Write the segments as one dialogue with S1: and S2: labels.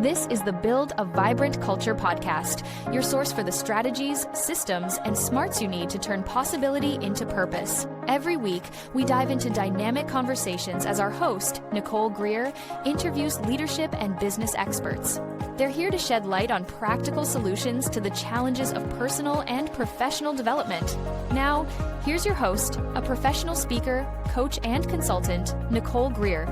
S1: This is the Build a Vibrant Culture podcast, your source for the strategies, systems, and smarts you need to turn possibility into purpose. Every week, we dive into dynamic conversations as our host, Nicole Greer, interviews leadership and business experts. They're here to shed light on practical solutions to the challenges of personal and professional development. Now, here's your host, a professional speaker, coach, and consultant, Nicole Greer.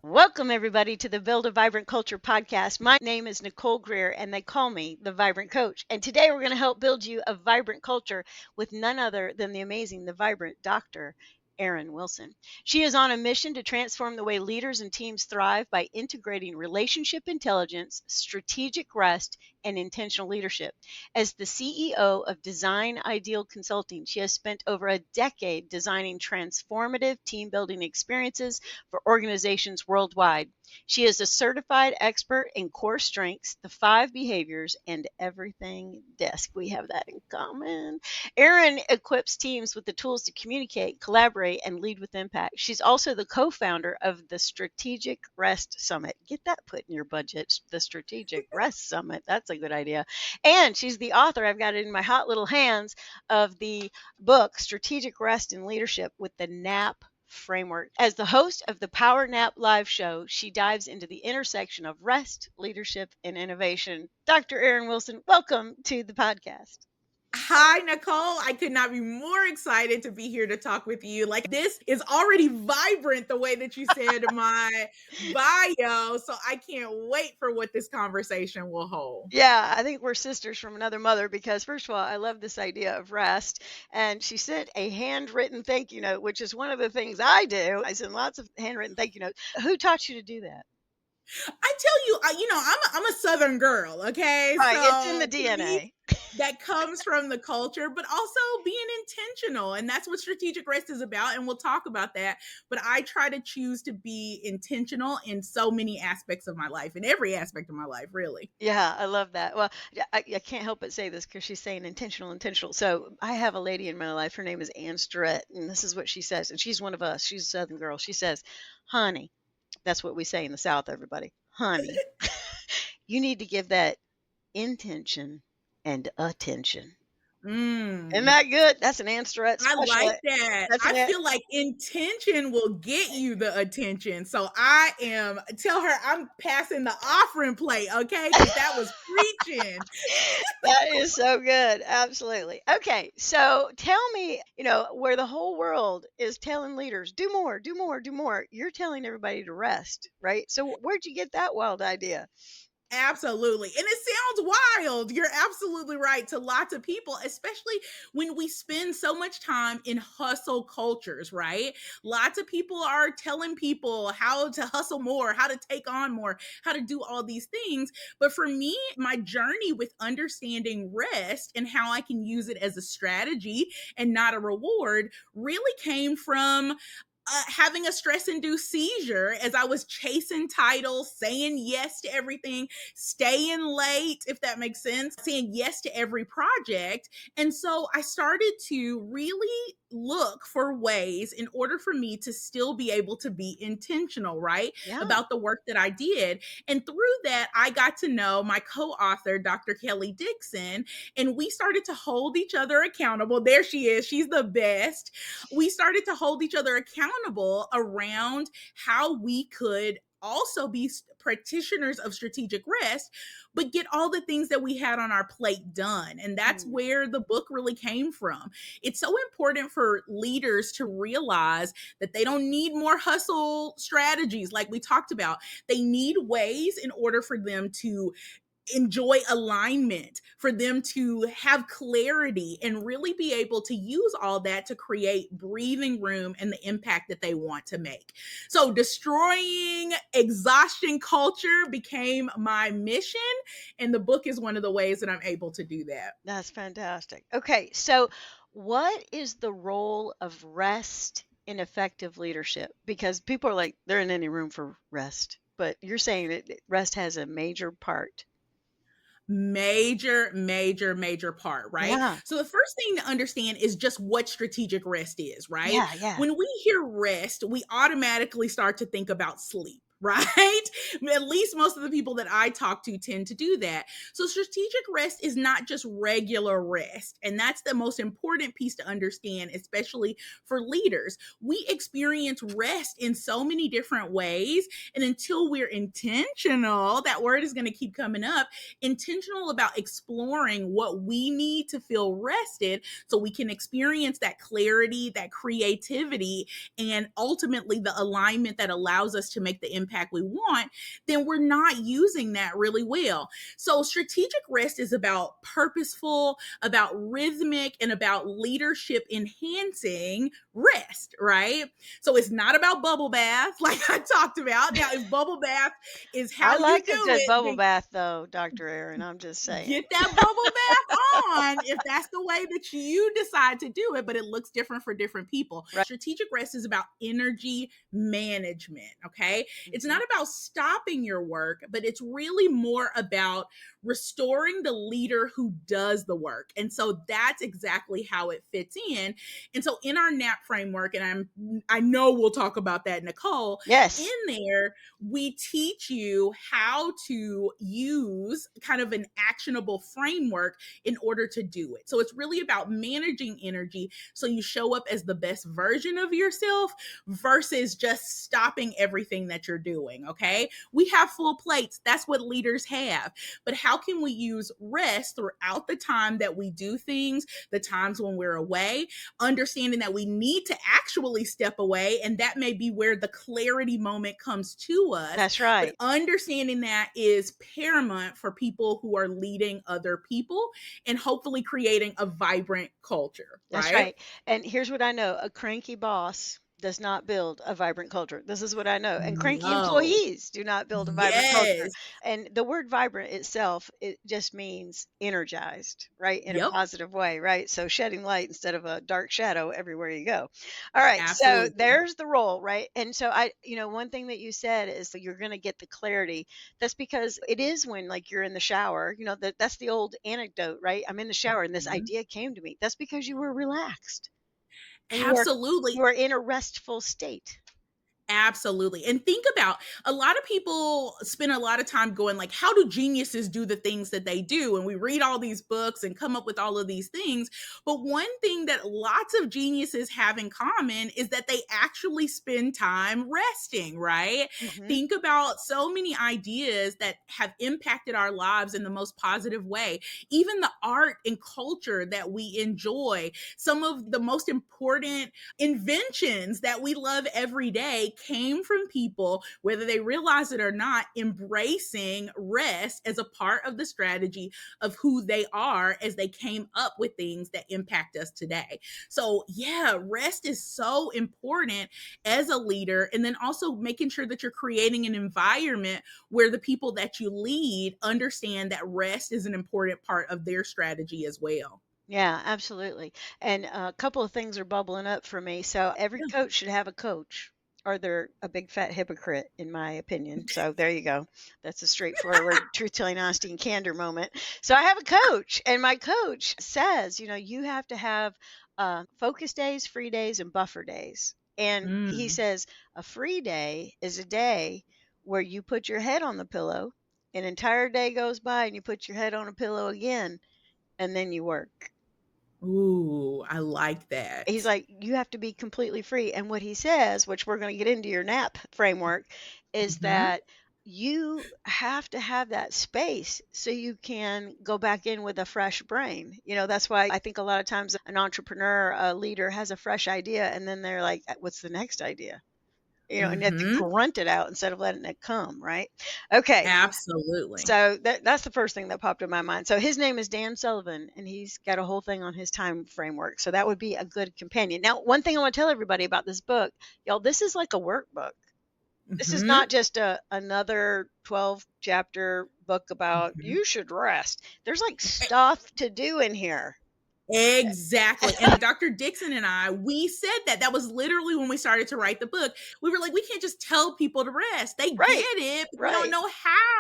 S2: Welcome, everybody, to the Build a Vibrant Culture podcast. My name is Nicole Greer, and they call me the Vibrant Coach. And today we're going to help build you a vibrant culture with none other than the amazing, the vibrant Dr. Erin Wilson. She is on a mission to transform the way leaders and teams thrive by integrating relationship intelligence, strategic rest, and intentional leadership. As the CEO of Design Ideal Consulting, she has spent over a decade designing transformative team building experiences for organizations worldwide. She is a certified expert in core strengths, the 5 behaviors, and everything desk. We have that in common. Erin equips teams with the tools to communicate, collaborate, and lead with impact. She's also the co-founder of the Strategic Rest Summit. Get that put in your budget, the Strategic Rest Summit. That's a good idea. And she's the author, I've got it in my hot little hands, of the book, Strategic Rest and Leadership with the NAP framework. As the host of the Power Nap live show, she dives into the intersection of rest, leadership, and innovation. Dr. Erin Wilson, welcome to the podcast.
S3: Hi, Nicole. I could not be more excited to be here to talk with you. Like, this is already vibrant the way that you said my bio. So I can't wait for what this conversation will hold.
S2: Yeah, I think we're sisters from another mother because, first of all, I love this idea of rest. And she sent a handwritten thank you note, which is one of the things I do. I send lots of handwritten thank you notes. Who taught you to do that?
S3: I tell you, I'm a Southern girl, okay?
S2: Right,
S3: so
S2: it's in the DNA.
S3: That comes from the culture, but also being intentional. And that's what strategic rest is about. And we'll talk about that. But I try to choose to be intentional in so many aspects of my life, in every aspect of my life, really.
S2: Yeah, I love that. Well, I can't help but say this because she's saying intentional. So I have a lady in my life. Her name is Ann Starrett. And this is what she says. And she's one of us. She's a Southern girl. She says, honey, that's what we say in the South, everybody. Honey, you need to give that intention and attention. Isn't that good? That's an answer.
S3: I like that. I feel like intention will get you the attention. So tell her I'm passing the offering plate, okay? Because that was preaching.
S2: That is so good. Absolutely. Okay. So tell me, where the whole world is telling leaders, do more, do more, do more. You're telling everybody to rest, right? So where'd you get that wild idea?
S3: Absolutely. And it sounds wild. You're absolutely right to lots of people, especially when we spend so much time in hustle cultures, right? Lots of people are telling people how to hustle more, how to take on more, how to do all these things. But for me, my journey with understanding rest and how I can use it as a strategy and not a reward really came from having a stress-induced seizure as I was chasing titles, saying yes to everything, staying late, if that makes sense, saying yes to every project. And so I started to really look for ways in order for me to still be able to be intentional, right?
S2: Yeah.
S3: About the work that I did. And through that, I got to know my co-author, Dr. Kelly Dixon, and we started to hold each other accountable. There she is. She's the best. We started to hold each other accountable around how we could also be practitioners of strategic rest, but get all the things that we had on our plate done. And that's where the book really came from. It's so important for leaders to realize that they don't need more hustle strategies like we talked about. They need ways in order for them to enjoy alignment, for them to have clarity and really be able to use all that to create breathing room and the impact that they want to make. So destroying exhaustion culture became my mission, and the book is one of the ways that I'm able to do that.
S2: That's fantastic. Okay, so what is the role of rest in effective leadership? Because people are like, there isn't any room for rest, but you're saying that rest has a major part.
S3: Major part, right?
S2: Yeah.
S3: So the first thing to understand is just what strategic rest is, right?
S2: Yeah.
S3: When we hear rest, we automatically start to think about sleep, right? At least most of the people that I talk to tend to do that. So strategic rest is not just regular rest. And that's the most important piece to understand, especially for leaders. We experience rest in so many different ways. And until we're intentional, that word is going to keep coming up, intentional about exploring what we need to feel rested so we can experience that clarity, that creativity, and ultimately the alignment that allows us to make the impact we want, then we're not using that really well. So strategic rest is about purposeful, about rhythmic, and about leadership enhancing rest, right? So it's not about bubble bath like I talked about. Now, if bubble bath is
S2: I
S3: how you
S2: like
S3: do
S2: a good
S3: it,
S2: bubble
S3: then
S2: bath, though, Dr. Aaron. I'm just saying.
S3: get that bubble bath on if that's the way that you decide to do it, but it looks different for different people.
S2: Right.
S3: Strategic rest is about energy management, okay? It's
S2: Mhm.
S3: not about stopping your work, but it's really more about restoring the leader who does the work. And so that's exactly how it fits in. And so in our NAP framework, and I know we'll talk about that, Nicole, in
S2: Yes.
S3: there, we teach you how to use kind of an actionable framework in order to do it. So it's really about managing energy so you show up as the best version of yourself versus just stopping everything that you're doing. Okay. We have full plates. That's what leaders have. But how can we use rest throughout the time that we do things, the times when we're away, understanding that we need to actually step away, and that may be where the clarity moment comes to us.
S2: That's
S3: But
S2: right.
S3: understanding that is paramount for people who are leading other people and hopefully creating a vibrant culture,
S2: That's
S3: right?
S2: right. And here's what I know, a cranky boss does not build a vibrant culture. This is what I know. And cranky
S3: No.
S2: employees do not build a vibrant culture.
S3: Yes.
S2: And the word vibrant itself, it just means energized, right? In a
S3: Yep.
S2: positive way, right? So shedding light instead of a dark shadow everywhere you go. All right. So
S3: Absolutely.
S2: there's the role, right? And so one thing that you said is that you're going to get the clarity. That's because it is when like you're in the shower, that's the old anecdote, right? I'm in the shower and this
S3: Mhm.
S2: idea came to me. That's because you were relaxed. You
S3: Absolutely.
S2: are in a restful state.
S3: Absolutely. And think about, a lot of people spend a lot of time going like, how do geniuses do the things that they do? And we read all these books and come up with all of these things. But one thing that lots of geniuses have in common is that they actually spend time resting, right?
S2: Mhm.
S3: Think about so many ideas that have impacted our lives in the most positive way. Even the art and culture that we enjoy, some of the most important inventions that we love every day came from people, whether they realize it or not, embracing rest as a part of the strategy of who they are as they came up with things that impact us today. So, yeah, rest is so important as a leader. And then also making sure that you're creating an environment where the people that you lead understand that rest is an important part of their strategy as well.
S2: Yeah, absolutely. And a couple of things are bubbling up for me. So every
S3: Yeah.
S2: coach should have a coach, or they're a big fat hypocrite, in my opinion. So there you go. That's a straightforward truth telling, honesty, and candor moment. So I have a coach, and my coach says, you have to have focus days, free days, and buffer days. And he
S3: Mm.
S2: says a free day is a day where you put your head on the pillow, an entire day goes by, and you put your head on a pillow again, and then you work.
S3: Ooh, I like
S2: He's
S3: that.
S2: like, you have to be completely free. And what he says, which we're going to get into your nap framework, is
S3: Mhm.
S2: that you have to have that space so you can go back in with a fresh brain. That's why I think a lot of times an entrepreneur, a leader has a fresh idea and then they're like, what's the next idea? And you have to
S3: Mhm.
S2: grunt it out instead of letting it come, right? Okay.
S3: Absolutely.
S2: So that's the first thing that popped in my mind. So his name is Dan Sullivan, and he's got a whole thing on his time framework. So that would be a good companion. Now, one thing I want to tell everybody about this book, y'all, this is like a workbook. This is
S3: Mhm.
S2: not just another 12 chapter book about
S3: Mhm.
S2: you should rest. There's like stuff to do in here.
S3: Exactly. And Dr. Dixon and I, we said that was literally when we started to write the book. We were like, we can't just tell people to rest. They get
S2: Right.
S3: it, but they don't
S2: Right.
S3: know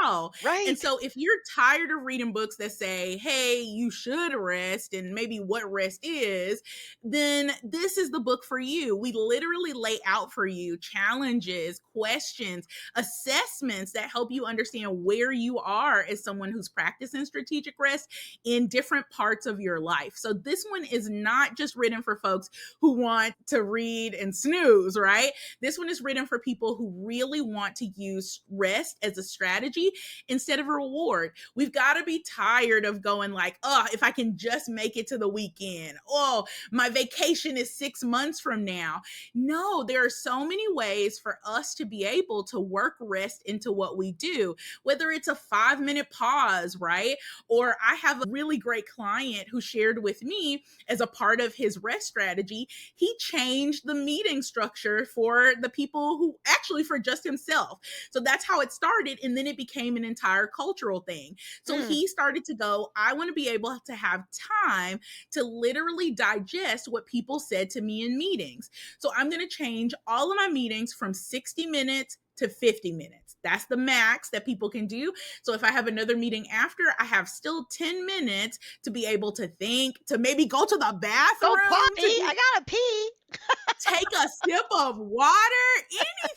S3: how. And
S2: Right.
S3: so if you're tired of reading books that say, hey, you should rest and maybe what rest is, then this is the book for you. We literally lay out for you challenges, questions, assessments that help you understand where you are as someone who's practicing strategic rest in different parts of your life. So this one is not just written for folks who want to read and snooze, right? This one is written for people who really want to use rest as a strategy instead of a reward. We've got to be tired of going like, oh, if I can just make it to the weekend. Oh, my vacation is 6 months from now. No, there are so many ways for us to be able to work rest into what we do, whether it's a 5-minute pause, right? Or I have a really great client who shared with me as a part of his rest strategy, he changed the meeting structure for the people who actually for just himself. So that's how it started. And then it became an entire cultural thing. So he started to go, I want to be able to have time to literally digest what people said to me in meetings. So I'm going to change all of my meetings from 60 minutes to 50 minutes. That's the max that people can do. So if I have another meeting after, I have still 10 minutes to be able to think, to maybe go to the
S2: Go
S3: bathroom,
S2: potty.
S3: to
S2: I gotta pee.
S3: take a sip of water,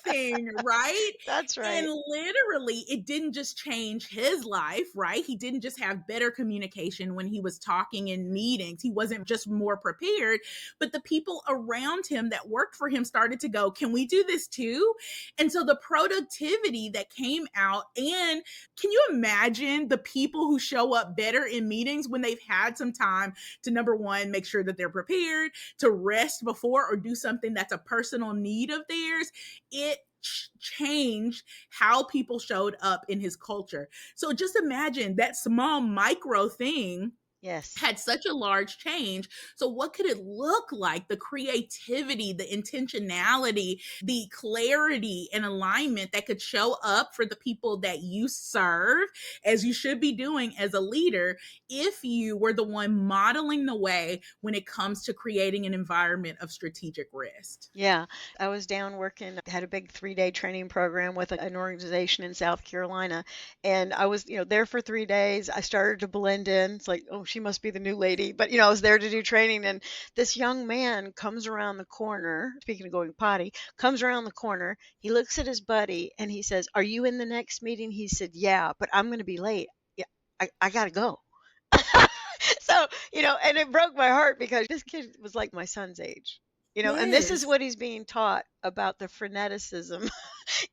S3: anything, right?
S2: That's
S3: And
S2: right.
S3: literally, it didn't just change his life, right? He didn't just have better communication when he was talking in meetings. He wasn't just more prepared, but the people around him that worked for him started to go, can we do this too? And so the productivity that came out, and can you imagine the people who show up better in meetings when they've had some time to, number one, make sure that they're prepared, to rest before or do something that's a personal need of theirs? It changed how people showed up in his culture. So just imagine that small micro thing
S2: Yes.
S3: had such a large change. So what could it look like? The creativity, the intentionality, the clarity and alignment that could show up for the people that you serve, as you should be doing as a leader, if you were the one modeling the way when it comes to creating an environment of strategic rest.
S2: Yeah, I was down working, had a big 3-day training program with an organization in South Carolina. And I was, there for 3 days. I started to blend in. It's like, oh, she must be the new lady. But, I was there to do training. And this young man comes around the corner, speaking of going potty, comes around the corner. He looks at his buddy and he says, are you in the next meeting? He said, yeah, but I'm going to be late. Yeah, I got to go. So, and it broke my heart because this kid was like my son's age. And this is
S3: Yes.
S2: what he's being taught about the freneticism,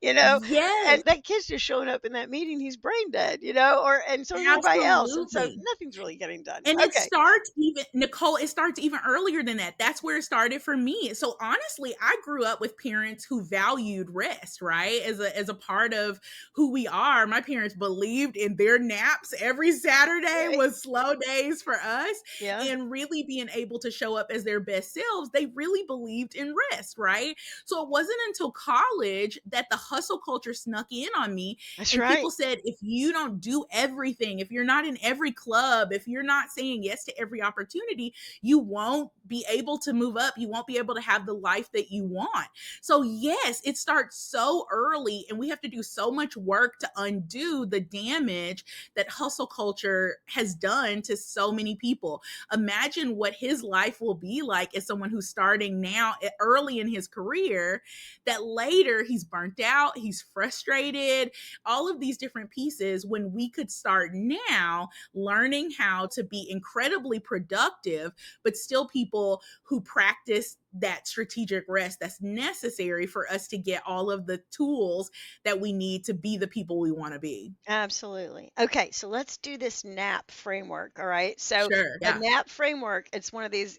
S3: Yes.
S2: and that kid's just showing up in that meeting, he's brain dead, and so is everybody else. And so
S3: Absolutely.
S2: nothing's really getting done.
S3: And it
S2: Okay.
S3: starts even, Nicole, it starts even earlier than that. That's where it started for me. So honestly, I grew up with parents who valued rest, right? As a part of who we are. My parents believed in their naps. Every Saturday
S2: Right.
S3: was slow days for us.
S2: Yeah.
S3: And really being able to show up as their best selves, they really believed in rest, right? So it wasn't until college that the hustle culture snuck in on me.
S2: That's
S3: And
S2: right.
S3: people said, if you don't do everything, if you're not in every club, if you're not saying yes to every opportunity, you won't be able to move up. You won't be able to have the life that you want. So yes, it starts so early, and we have to do so much work to undo the damage that hustle culture has done to so many people. Imagine what his life will be like as someone who's starting now early in his career, that later he's burnt out, he's frustrated, all of these different pieces, when we could start now learning how to be incredibly productive, but still people who practice that strategic rest that's necessary for us to get all of the tools that we need to be the people we want to be.
S2: Absolutely. Okay, so let's do this NAP framework. All right. So
S3: Sure.
S2: the
S3: Yeah.
S2: NAP framework, it's one of these,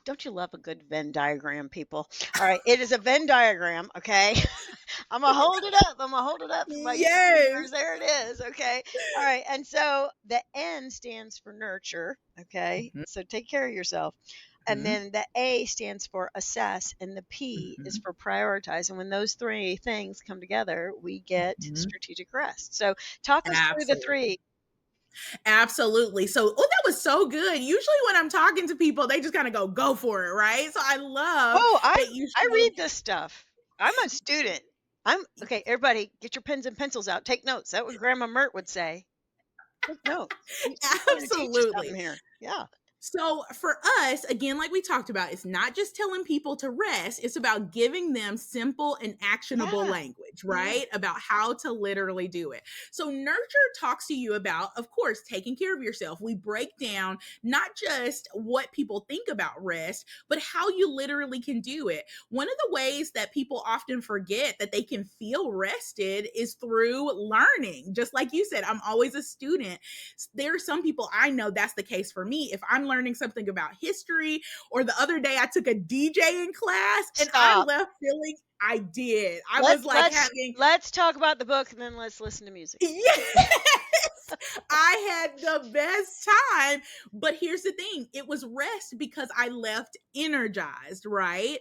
S2: don't you love a good Venn diagram, people? All right. It is a Venn diagram. Okay. I'm gonna hold it up. I'm gonna hold it up for my
S3: Yes.
S2: YouTubers. There it is. Okay. All right. And so the N stands for nurture. Okay.
S3: Mhm,
S2: So take care of yourself. And
S3: mhm,
S2: then the A stands for assess, and the P is
S3: mhm,
S2: for prioritize. And when those three things come together, we get
S3: mhm.
S2: strategic rest. So talk us through the
S3: Absolutely.
S2: three.
S3: Absolutely. So, that was so good. Usually when I'm talking to people, they just kind of go for it, right? So I love
S2: Oh,
S3: that you
S2: I
S3: showed.
S2: read this stuff. I'm a student. I'm okay. Everybody, get your pens and pencils out. Take notes. That what Grandma Mert would say. Take notes. She's trying to teach you something
S3: Absolutely.
S2: here. Yeah.
S3: So for us, again, like we talked about, it's not just telling people to rest, it's about giving them simple and actionable
S2: Yeah.
S3: language,
S2: Mhm.
S3: right? About how to literally do it. So nurture talks to you about, of course, taking care of yourself. We break down not just what people think about rest, but how you literally can do it. One of the ways that people often forget that they can feel rested is through learning. Just like you said, I'm always a student. There are some people I know that's the case for me. If I'm learning something about history, or the other day I took a DJing class and I
S2: Stop.
S3: left feeling I did. I was
S2: Let's
S3: like
S2: let's
S3: having,
S2: let's talk about the book and then let's listen to music.
S3: yes, I had the best time. But here's the thing, it was rest because I left energized, right?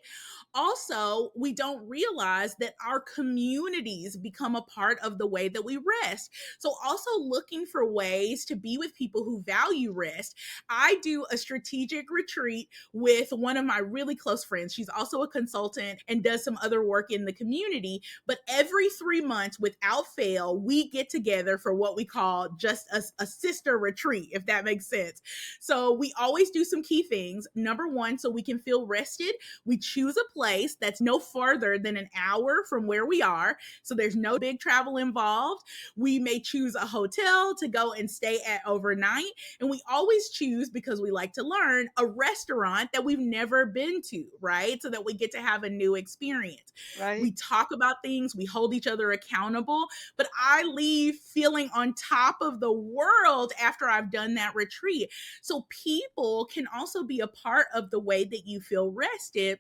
S3: Also, we don't realize that our communities become a part of the way that we rest. So, also looking for ways to be with people who value rest. I do a strategic retreat with one of my really close friends. She's also a consultant and does some other work in the community. But every 3 months, without fail, we get together for what we call just a sister retreat, if that makes sense. So, we always do some key things. Number one, so we can feel rested, we choose a place that's no farther than an hour from where we are. So there's no big travel involved. We may choose a hotel to go and stay at overnight. And we always choose, because we like to learn, a restaurant that we've never been to, right? So that we get to have a new experience.
S2: Right.
S3: We talk about things, we hold each other accountable, but I leave feeling on top of the world after I've done that retreat. So people can also be a part of the way that you feel rested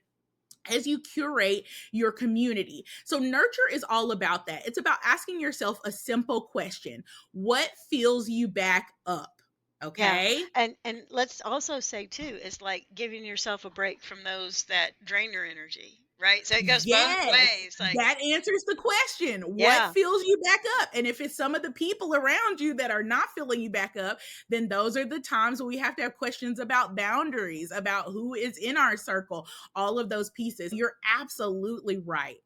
S3: as you curate your community. So nurture is all about that. It's about asking yourself a simple question. What fills you back up?
S2: Yeah.
S3: Okay.
S2: And let's also say too, it's like giving yourself a break from those that drain your energy, right? So it goes both
S3: Yes,
S2: ways. Like,
S3: that answers the question. What
S2: yeah,
S3: fills you back up? And if it's some of the people around you that are not filling you back up, then those are the times where we have to have questions about boundaries, about who is in our circle, all of those pieces. You're absolutely right.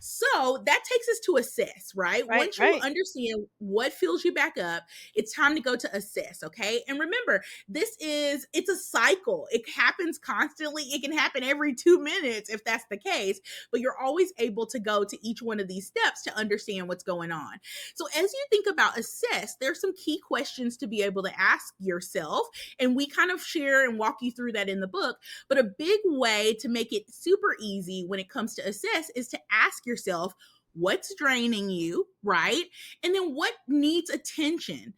S3: So that takes us to assess, right?
S2: right,
S3: Once you
S2: right.
S3: understand what fills you back up, it's time to go to assess, okay? And remember, it's a cycle. It happens constantly. It can happen every 2 minutes if that's the case, but you're always able to go to each one of these steps to understand what's going on. So as you think about assess, there's some key questions to be able to ask yourself, and we kind of share and walk you through that in the book. But a big way to make it super easy when it comes to assess is to ask yourself, what's draining you, right? And then what needs attention?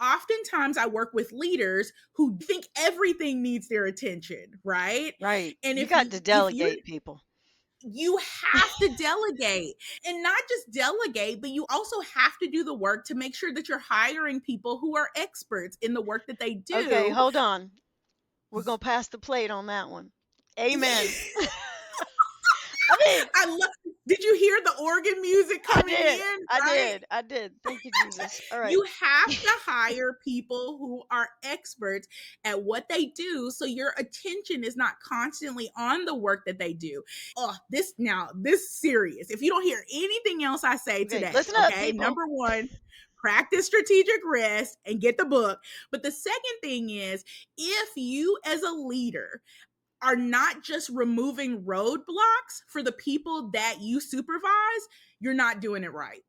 S3: Oftentimes I work with leaders who think everything needs their attention, right?
S2: Right.
S3: And
S2: You
S3: if
S2: got
S3: you
S2: to
S3: if you're
S2: delegate people.
S3: you have to delegate, and not just delegate, but you also have to do the work to make sure that you're hiring people who are experts in the work that they
S2: Okay,
S3: do.
S2: hold on. We're gonna pass the plate on that one. Amen. I mean,
S3: I love, did you hear the organ music
S2: I
S3: coming
S2: did.
S3: in,
S2: I
S3: right?
S2: did. I did. Thank you, Jesus. All right.
S3: You have to hire people who are experts at what they do, so your attention is not constantly on the work that they do. Oh, this serious. If you don't hear anything else I say
S2: Okay,
S3: today,
S2: listen up,
S3: okay?
S2: people.
S3: Number one, practice strategic rest and get the book. But the second thing is, if you as a leader are not just removing roadblocks for the people that you supervise, you're not doing it right.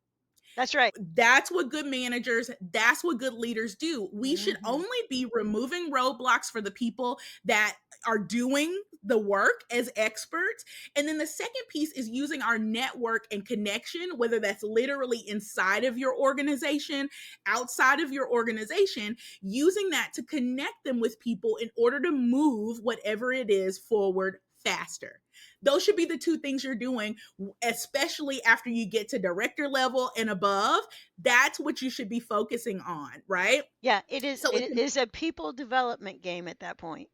S2: That's right.
S3: That's what good managers, that's what good leaders do. We should
S2: Hmm.
S3: only be removing roadblocks for the people that are doing the work as experts. And then the second piece is using our network and connection, whether that's literally inside of your organization, outside of your organization, using that to connect them with people in order to move whatever it is forward faster. Those should be the two things you're doing, especially after you get to director level and above. That's what you should be focusing on, right?
S2: Yeah, it is.
S3: So it's
S2: It is a people development game at that point.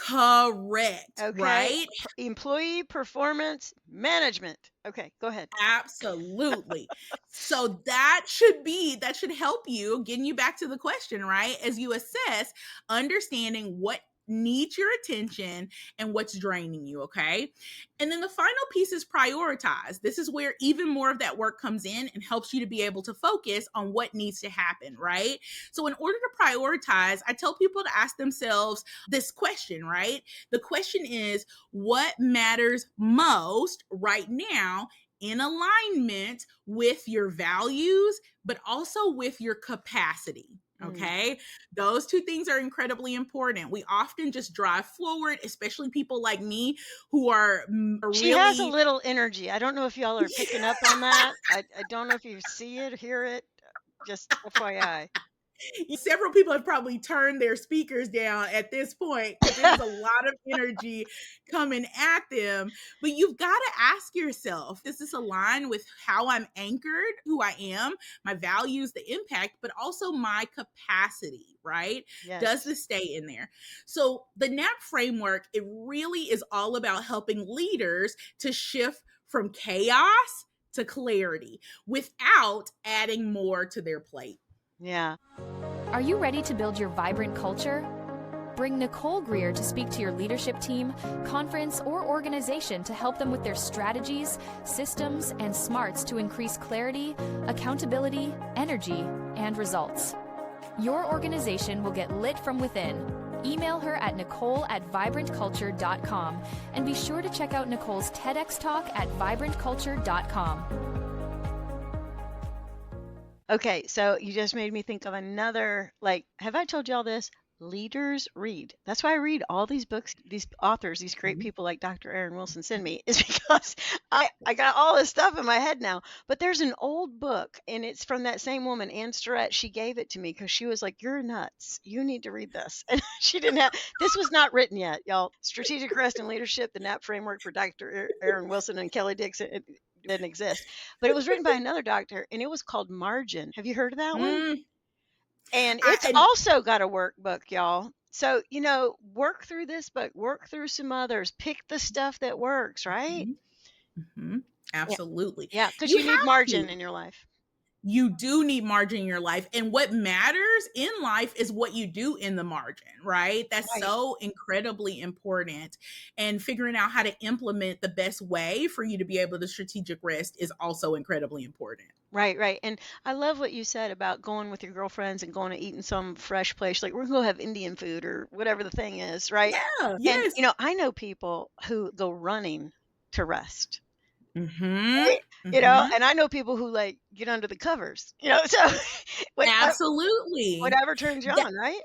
S3: Correct,
S2: Okay.
S3: right?
S2: Employee performance management. Okay, go ahead.
S3: Absolutely. So that should help you, getting you back to the question, right? As you assess, understanding what needs your attention and what's draining you, okay? And then the final piece is prioritize. This is where even more of that work comes in and helps you to be able to focus on what needs to happen, right? So in order to prioritize, I tell people to ask themselves this question, right? The question is, what matters most right now in alignment with your values, but also with your capacity? Okay. Those two things are incredibly important. We often just drive forward, especially people like me who are
S2: She has a
S3: really.
S2: little energy. I don't know if y'all are picking up on that. I don't know if you see it, hear it. Just FYI.
S3: Several people have probably turned their speakers down at this point because it is a lot of energy coming at them. But you've got to ask yourself, does this align with how I'm anchored, who I am, my values, the impact, but also my capacity, right? Does
S2: Yes.
S3: this stay in there? So the NAP framework, it really is all about helping leaders to shift from chaos to clarity without adding more to their plate.
S2: Yeah.
S1: Are you ready to build your vibrant culture? Bring Nicole Greer to speak to your leadership team, conference, or organization to help them with their strategies, systems, and smarts to increase clarity, accountability, energy, and results. Your organization will get lit from within. Email her at nicole@vibrantculture.com and be sure to check out Nicole's TEDx talk at vibrantculture.com.
S2: Okay, so you just made me think of another, have I told y'all this? Leaders read. That's why I read all these books, these authors, these great people like Dr. Erin Wilson send me, is because I got all this stuff in my head now. But there's an old book, and it's from that same woman, Ann Starrett. She gave it to me because she was like, "You're nuts. You need to read this." And she didn't have, this was not written yet, y'all. Strategic Rest and Leadership, the NAP Framework for Dr. Erin Wilson and Kelly Dixon. It didn't exist. But it was written by another doctor, and it was called Margin. Have you heard of that one? And it's also got a workbook, y'all. So, work through this book, work through some others, pick the stuff that works, right?
S3: Absolutely.
S2: Yeah, because you need margin in your life.
S3: You do need margin in your life. And what matters in life is what you do in the margin, right? That's so incredibly important. And figuring out how to implement the best way for you to be able to strategic rest is also incredibly important.
S2: Right. And I love what you said about going with your girlfriends and going to eat in some fresh place. Like, we're going to go have Indian food or whatever the thing is, right?
S3: Yeah, yes.
S2: And, I know people who go running to rest.
S3: Right?
S2: And I know people who get under the covers, so
S3: absolutely,
S2: whatever turns you on, right?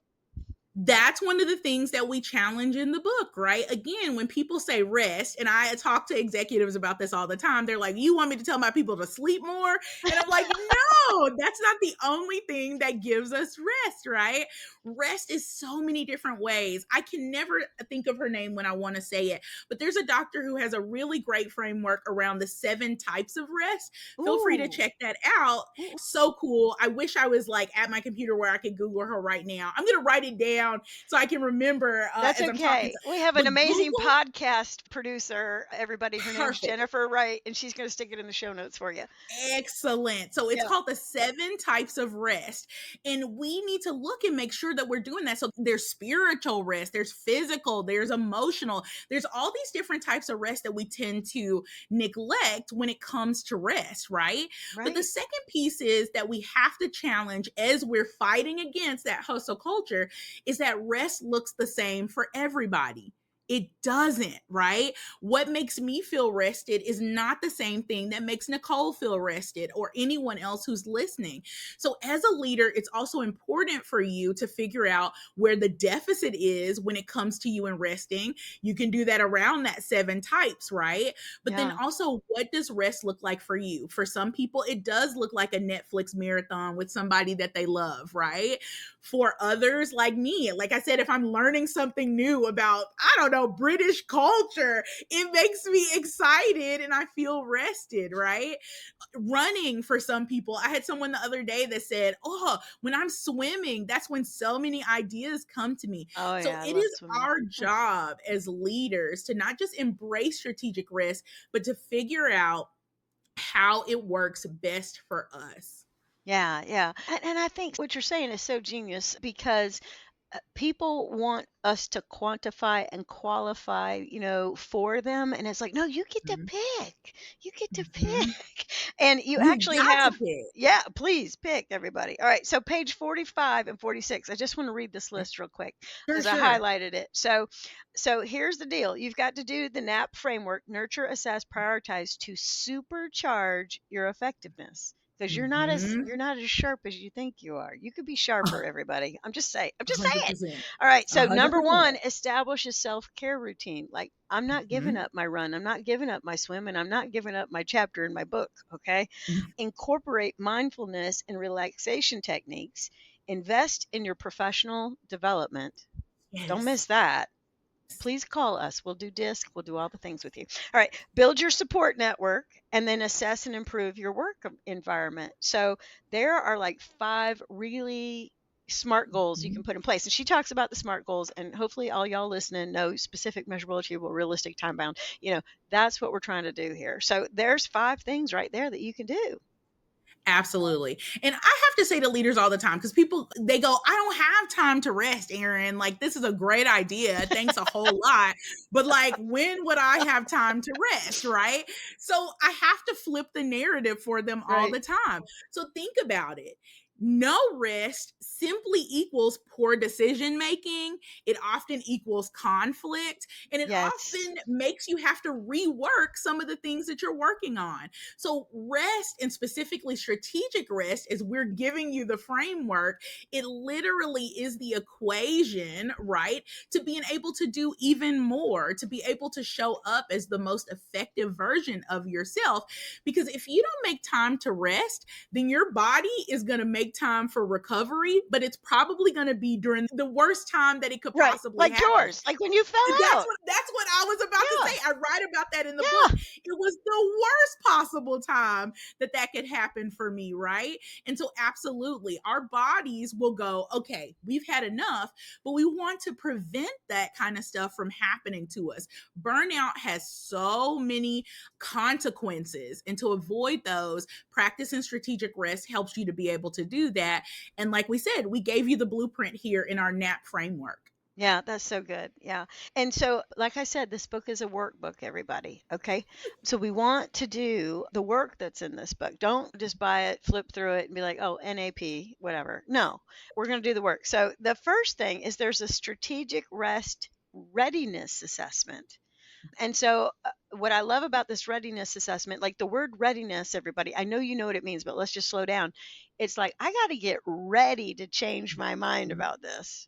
S3: That's one of the things that we challenge in the book, right? Again, when people say rest, and I talk to executives about this all the time, they're like, "You want me to tell my people to sleep more?" And I'm like, no, that's not the only thing that gives us rest, right? Rest is so many different ways. I can never think of her name when I want to say it, but there's a doctor who has a really great framework around the 7 types of rest. Feel free to check that out. So cool. I wish I was at my computer where I could Google her right now. I'm going to write it down so I can remember.
S2: That's okay. We have an amazing podcast producer, everybody. Her name's Jennifer Wright, and she's going to stick it in the show notes for you.
S3: Excellent. So it's called the 7 types of rest. And we need to look and make sure that we're doing that. So there's spiritual rest, there's physical, there's emotional, there's all these different types of rest that we tend to neglect when it comes to rest, right? But the second piece is that we have to challenge as we're fighting against that hustle culture is that rest looks the same for everybody. It doesn't, right? What makes me feel rested is not the same thing that makes Nicole feel rested or anyone else who's listening. So as a leader, it's also important for you to figure out where the deficit is when it comes to you and resting. You can do that around that 7 types, right? But then also, what does rest look like for you? For some people, it does look like a Netflix marathon with somebody that they love, right? For others like me, like I said, if I'm learning something new about, I don't know, British culture. It makes me excited and I feel rested, right? Running for some people. I had someone the other day that said, oh, when I'm swimming, that's when so many ideas come to me.
S2: Oh
S3: So
S2: yeah, I
S3: it
S2: love
S3: is
S2: swimming.
S3: our job as leaders to not just embrace strategic risk, but to figure out how it works best for us.
S2: Yeah, yeah. And I think what you're saying is so genius because people want us to quantify and qualify, for them. And it's like, no, you get to
S3: Mhm.
S2: pick. You get to
S3: Mhm.
S2: pick. And you
S3: You
S2: actually
S3: got to
S2: have,
S3: pick.
S2: yeah, please pick everybody. All right. So page 45 and 46. I just want to read this list real quick
S3: Sure,
S2: because I
S3: sure.
S2: highlighted it. So here's the deal. You've got to do the NAP framework, nurture, assess, prioritize to supercharge your effectiveness because
S3: Mhm.
S2: you're not as sharp as you think you are. You could be sharper, everybody. I'm just saying. I'm just saying.
S3: 100%.
S2: All right. So number
S3: 100%.
S2: one, establish a self-care routine. Like I'm not giving
S3: Mhm.
S2: up my run. I'm not giving up my swim, and I'm not giving up my chapter in my book. Okay.
S3: Mhm.
S2: Incorporate mindfulness and relaxation techniques. Invest in your professional development. Don't
S3: Yes.
S2: miss that. Please call us. We'll do disc. We'll do all the things with you. All right. Build your support network and then assess and improve your work environment. So there are like 5 really smart goals you can
S3: Mhm.
S2: put in place. And she talks about the smart goals, and hopefully all y'all listening know specific, measurable, achievable, realistic, time bound. That's what we're trying to do here. So there's 5 things right there that you can do.
S3: Absolutely. And I have to say to leaders all the time, because people, they go, I don't have time to rest, Erin. Like, this is a great idea. Thanks a whole lot. But like, when would I have time to rest? Right. So I have to flip the narrative for them all
S2: Right.
S3: the time. So think about it. No rest simply equals poor decision making. It often equals conflict, and it
S2: Yes.
S3: often makes you have to rework some of the things that you're working on. So, rest, and specifically strategic rest, as we're giving you the framework, it literally is the equation, right? To being able to do even more, to be able to show up as the most effective version of yourself. Because if you don't make time to rest, then your body is going to make time for recovery, but it's probably going to be during the worst time that it could
S2: Right.
S3: possibly
S2: Like
S3: happen.
S2: yours, like when you fell
S3: That's
S2: out.
S3: what I was about to
S2: Yeah.
S3: say. I write about that in the book.
S2: Yeah.
S3: It was the worst possible time that could happen for me, right? And so absolutely, our bodies will go, okay, we've had enough, but we want to prevent that kind of stuff from happening to us. Burnout has so many consequences, and to avoid those, practicing strategic rest helps you to be able to do that. And like we said, we gave you the blueprint here in our NAP framework.
S2: Yeah, that's so good. Yeah. And so, like I said, this book is a workbook, everybody. Okay. So, we want to do the work that's in this book. Don't just buy it, flip through it, and be like, oh, NAP, whatever. No, we're going to do the work. So, the first thing is there's a strategic rest readiness assessment. And so, what I love about this readiness assessment, like the word readiness, everybody, I know you know what it means, but let's just slow down. It's like, I got to get ready to change my mind about this.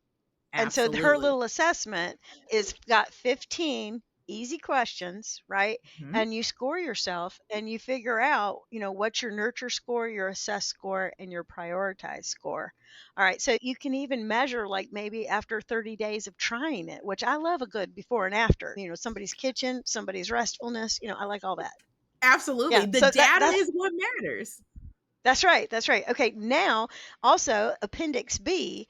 S2: And so her
S3: Absolutely.
S2: little assessment is got 15 easy questions, right?
S3: Mhm.
S2: And you score yourself and you figure out, what's your nurture score, your assess score, and your prioritize score. All right. So you can even measure like maybe after 30 days of trying it, which I love a good before and after, somebody's kitchen, somebody's restfulness, I like all that.
S3: Absolutely.
S2: Yeah.
S3: The
S2: So
S3: data
S2: that's
S3: is what matters.
S2: that's right. That's right. Okay, now also Appendix B,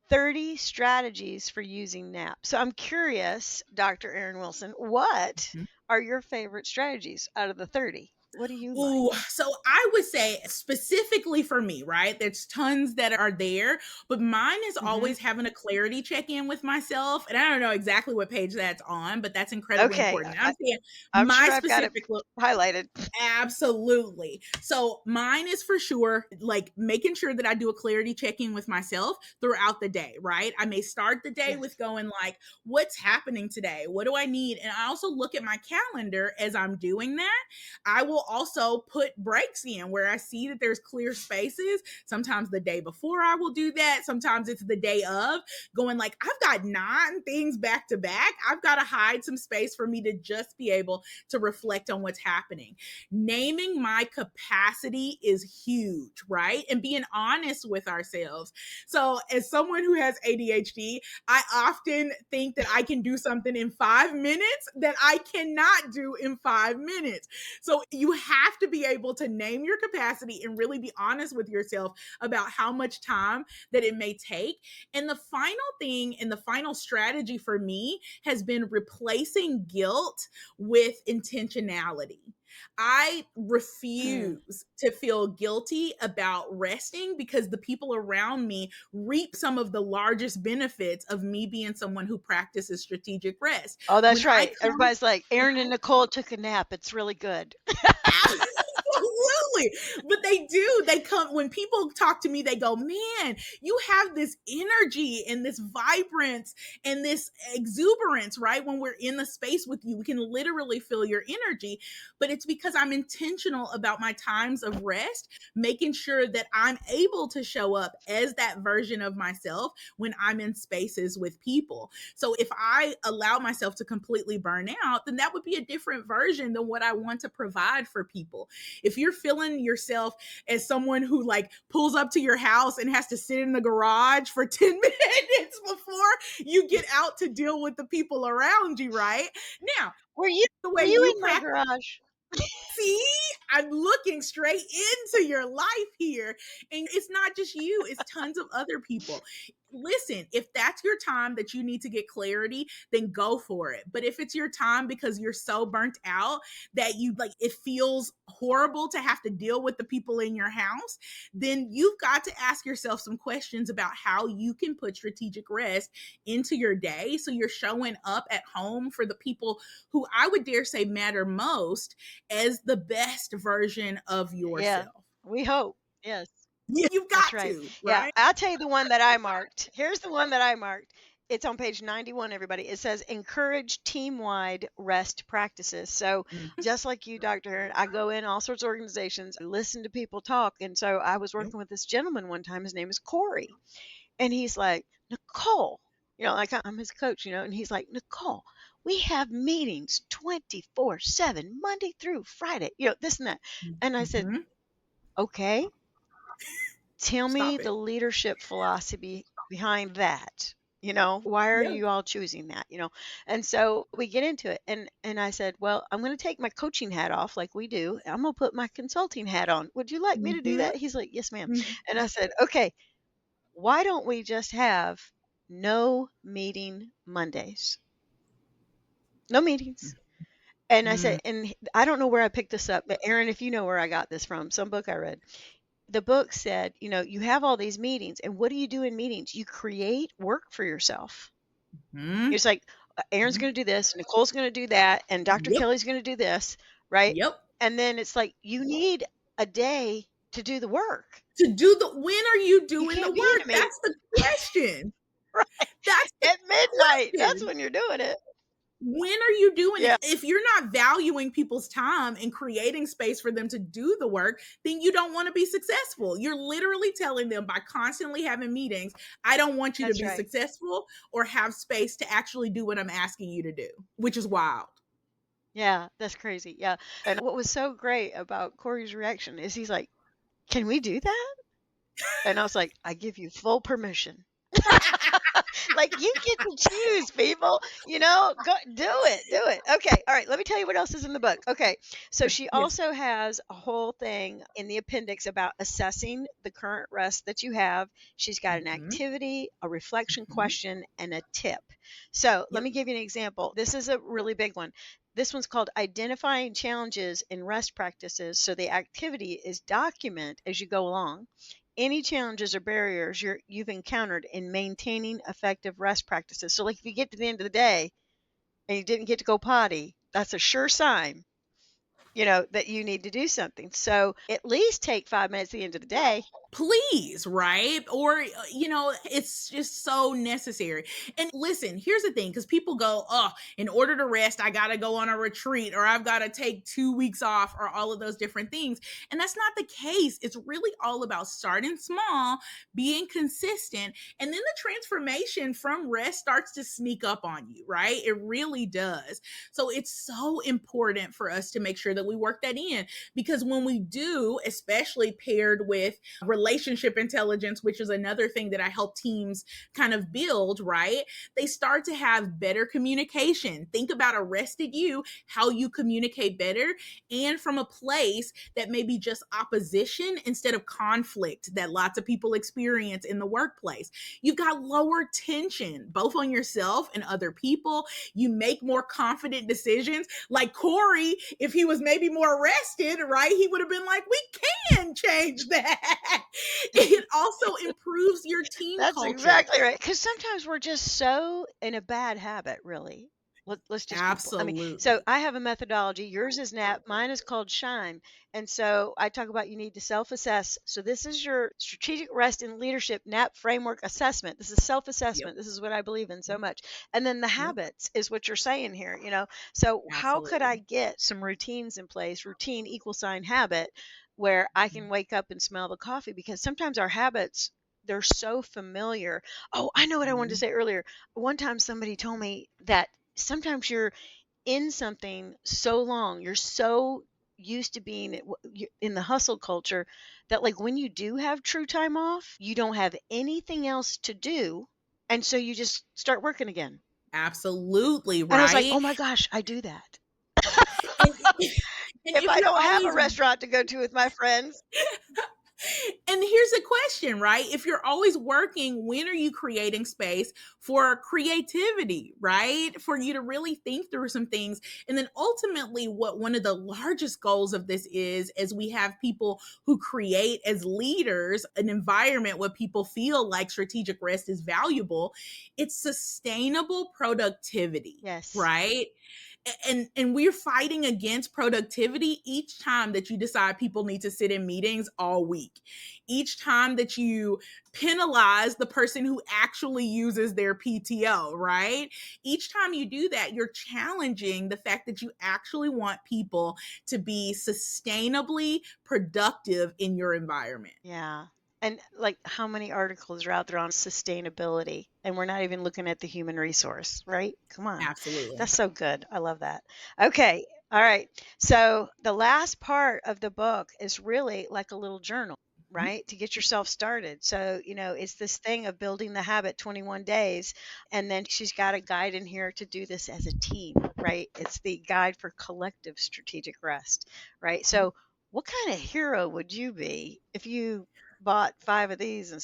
S2: 30 strategies for using NAP. So I'm curious, Dr. Erin Wilson, what
S3: Mhm.
S2: are your favorite strategies out of the 30? What do you like?
S3: Ooh, so I would say specifically for me, right? There's tons that are there, but mine is
S2: Hmm.
S3: always having a clarity check in with myself. And I don't know exactly what page that's on, but that's incredibly
S2: Okay,
S3: important. And I'm saying
S2: I'm
S3: my
S2: sure I've got it
S3: specific
S2: highlighted.
S3: Absolutely. So mine is for sure like making sure that I do a clarity check-in with myself throughout the day, right? I may start the day
S2: Yes.
S3: with going like, what's happening today? What do I need? And I also look at my calendar as I'm doing that. I will will also put breaks in where I see that there's clear spaces. Sometimes the day before I will do that. Sometimes it's the day of, going like, I've got 9 things back to back. I've got to hide some space for me to just be able to reflect on what's happening. Naming my capacity is huge, right? And being honest with ourselves. So as someone who has ADHD, I often think that I can do something in 5 minutes that I cannot do in 5 minutes. So you have to be able to name your capacity and really be honest with yourself about how much time that it may take. And the final thing and the final strategy for me has been replacing guilt with intentionality. I refuse to feel guilty about resting because the people around me reap some of the largest benefits of me being someone who practices strategic rest.
S2: Oh, that's right. Everybody's like, Erin and Nicole took a nap. It's really good.
S3: Absolutely. But they do. They come, when people talk to me, they go, man, you have this energy and this vibrance and this exuberance, right? When we're in the space with you, we can literally feel your energy. But it's because I'm intentional about my times of rest, making sure that I'm able to show up as that version of myself when I'm in spaces with people. So if I allow myself to completely burn out, then that would be a different version than what I want to provide for people. If you're feeling yourself as someone who like pulls up to your house and has to sit in the garage for 10 minutes before you get out to deal with the people around you, right? Now,
S2: Were you in my garage?
S3: See, I'm looking straight into your life here. And it's not just you, it's tons of other people. Listen, if that's your time that you need to get clarity, then go for it. But if it's your time because you're so burnt out that you like, it feels horrible to have to deal with the people in your house, then you've got to ask yourself some questions about how you can put strategic rest into your day so you're showing up at home for the people who I would dare say matter most as the best version of yourself.
S2: Yeah, we hope. Yes.
S3: Yeah, you've got
S2: right.
S3: to,
S2: Yeah,
S3: right?
S2: I'll tell you the one that I marked. Here's the one that I marked. It's on page 91, everybody. It says encourage team-wide rest practices. So just like you, Dr. Erin, I go in all sorts of organizations, listen to people talk. And so I was working with this gentleman one time. His name is Corey. And he's like, Nicole, like I'm his coach, and he's like, Nicole, we have meetings 24/7, Monday through Friday, this and that. And I said, okay. Tell me the leadership philosophy behind that. Why are you all choosing that? And so we get into it. And I said, well, I'm going to take my coaching hat off like we do. I'm going to put my consulting hat on. Would you like me to do that? He's like, yes, ma'am. And I said, okay, why don't we just have no meeting Mondays? No meetings. And I said, and I don't know where I picked this up, but Erin, if you know where I got this from, some book I read. The book said, you have all these meetings, and what do you do in meetings? You create work for yourself. It's like, Erin's going to do this, Nicole's going to do that, and Dr. Kelly's going to do this, right?
S3: Yep.
S2: And then it's like, you need a day to do the work.
S3: When are you doing the work? That's the question.
S2: Right.
S3: That's
S2: at midnight. That's when you're doing it.
S3: When are you doing it? If you're not valuing people's time and creating space for them to do the work, then you don't want to be successful. You're literally telling them by constantly having meetings, I don't want you to be successful or have space to actually do what I'm asking you to do, which is wild.
S2: Yeah, that's crazy. Yeah. And what was so great about Corey's reaction is he's like, can we do that? And I was like, I give you full permission. Like, you get to choose, people, go do it. Okay. All right. Let me tell you what else is in the book. Okay. So she also has a whole thing in the appendix about assessing the current rest that you have. She's got an activity, a reflection question, and a tip. So let me give you an example. This is a really big one. This one's called identifying challenges in rest practices. So the activity is document as you go along any challenges or barriers you've encountered in maintaining effective rest practices. So like if you get to the end of the day and you didn't get to go potty, that's a sure sign, that you need to do something. So at least take 5 minutes at the end of the day.
S3: please, right? Or, it's just so necessary. And listen, here's the thing, because people go, oh, in order to rest, I got to go on a retreat, or I've got to take 2 weeks off, or all of those different things. And that's not the case. It's really all about starting small, being consistent, and then the transformation from rest starts to sneak up on you, right? It really does. So it's so important for us to make sure that we work that in, because when we do, especially paired with relationship intelligence, which is another thing that I help teams kind of build, right? They start to have better communication. Think about a rested you, how you communicate better, and from a place that may be just opposition instead of conflict that lots of people experience in the workplace. You've got lower tension, both on yourself and other people. You make more confident decisions. Like Corey, if he was maybe more rested, right, he would have been like, we can change that. It also improves your team
S2: That's
S3: culture.
S2: exactly right. Because sometimes we're just so in a bad habit, really. Let's just
S3: Absolutely.
S2: so I have a methodology. Yours is NAP, mine is called SHINE. And so I talk about you need to self-assess. So this is your strategic rest and leadership NAP framework assessment. This is self-assessment.
S3: Yep.
S2: This is what I believe in so much. And then the
S3: Yep.
S2: habits is what you're saying here, So how could I
S3: Absolutely.
S2: get some routines in place? Routine equal sign habit, where I can wake up and smell the coffee, because sometimes our habits, they're so familiar. Oh, I know what I wanted to
S3: Mhm.
S2: say earlier. One time somebody told me that sometimes you're in something so long, you're so used to being in the hustle culture, that like when you do have true time off, you don't have anything else to do. And so you just start working again.
S3: Absolutely,
S2: And I was like,
S3: right?
S2: oh my gosh, I do that.
S3: And, and
S2: If
S3: if
S2: I
S3: you're
S2: don't have a
S3: always
S2: restaurant to go to with my friends.
S3: And here's the question, right? If you're always working, when are you creating space for creativity, right? For you to really think through some things. And then ultimately, what one of the largest goals of this is we have people who create as leaders an environment where people feel like strategic rest is valuable. It's sustainable productivity,
S2: Yes.
S3: right? And we're fighting against productivity each time that you decide people need to sit in meetings all week, each time that you penalize the person who actually uses their PTO, right? Each time you do that, you're challenging the fact that you actually want people to be sustainably productive in your environment.
S2: Yeah. And like, how many articles are out there on sustainability? And we're not even looking at the human resource, right? Come on.
S3: Absolutely.
S2: That's so good. I love that. Okay. All right. So the last part of the book is really like a little journal, right? To get yourself started. So, it's this thing of building the habit 21 days. And then she's got a guide in here to do this as a team, right? It's the guide for collective strategic rest, right? So, what kind of hero would you be if you bought 5 of these and,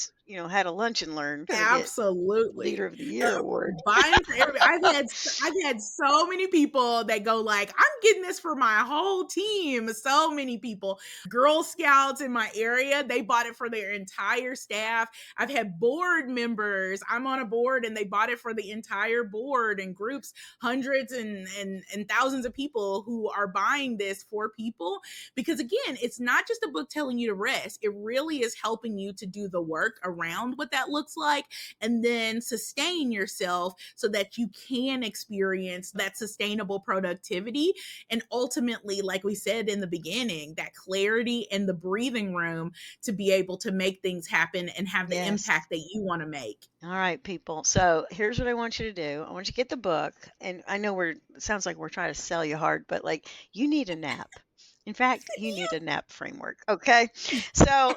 S2: had a lunch and learn, gonna get
S3: Absolutely.
S2: Leader of the Year award?
S3: Buying for everybody. I've had so many people that go like, I'm getting this for my whole team. So many people. Girl Scouts in my area, they bought it for their entire staff. I've had board members. I'm on a board and they bought it for the entire board and groups, hundreds and thousands of people who are buying this for people. Because again, it's not just a book telling you to rest. It really is helping you to do the work around what that looks like, and then sustain yourself so that you can experience that sustainable productivity. And ultimately, like we said in the beginning, that clarity and the breathing room to be able to make things happen and have the
S2: Yes.
S3: impact that you want to make.
S2: All right, people. So here's what I want you to do. I want you to get the book. And I know it sounds like we're trying to sell you hard, but like, you need a nap. In fact, you need a nap framework. Okay. So,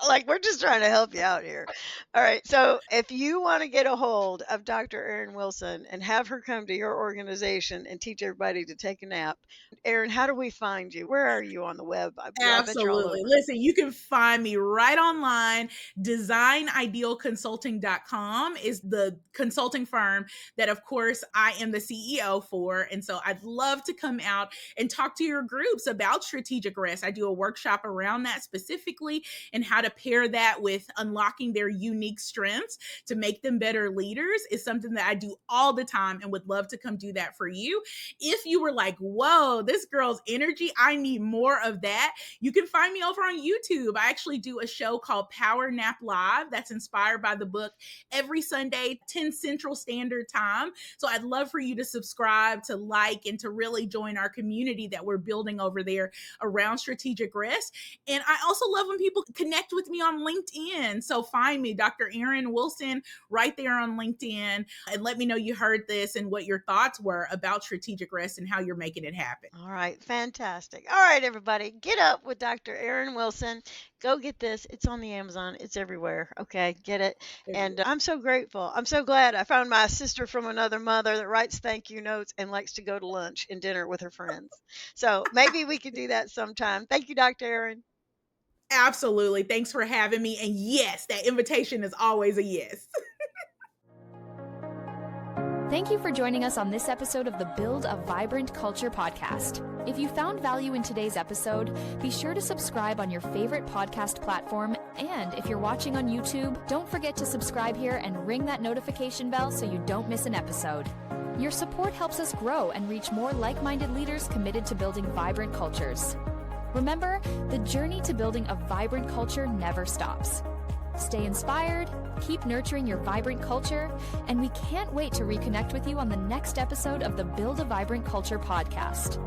S2: like, we're just trying to help you out here. All right. So if you want to get a hold of Dr. Erin Wilson and have her come to your organization and teach everybody to take a nap, Erin, how do we find you? Where are you on the web? I bet you're all
S3: Absolutely.
S2: over.
S3: Listen, you can find me right online. Designidealconsulting.com is the consulting firm that, of course, I am the CEO for. And so I'd love to come out and talk to your groups about strategic rest. I do a workshop around that specifically, and how to pair that with unlocking their unique strengths to make them better leaders is something that I do all the time and would love to come do that for you. If you were like, whoa, this girl's energy, I need more of that, you can find me over on YouTube. I actually do a show called Power Nap Live that's inspired by the book every Sunday, 10 Central Standard Time. So I'd love for you to subscribe, to like, and to really join our community that we're building over there around strategic rest. And I also love when people connect with me on LinkedIn. So find me, Dr. Erin Wilson, right there on LinkedIn, and let me know you heard this and what your thoughts were about strategic rest and how you're making it happen.
S2: All right, fantastic. All right, everybody, get up with Dr. Erin Wilson. Go get this. It's on the Amazon. It's everywhere. Okay, get it. And I'm so grateful. I'm so glad I found my sister from another mother that writes thank you notes and likes to go to lunch and dinner with her friends. So maybe we could do that sometime. Thank you, Dr. Erin.
S3: Absolutely. Thanks for having me. And yes, that invitation is always a yes.
S1: Thank you for joining us on this episode of the Build a Vibrant Culture podcast. If you found value in today's episode, be sure to subscribe on your favorite podcast platform. And if you're watching on YouTube, don't forget to subscribe here and ring that notification bell so you don't miss an episode. Your support helps us grow and reach more like-minded leaders committed to building vibrant cultures. Remember, the journey to building a vibrant culture never stops. Stay inspired, keep nurturing your vibrant culture, and we can't wait to reconnect with you on the next episode of the Build a Vibrant Culture podcast.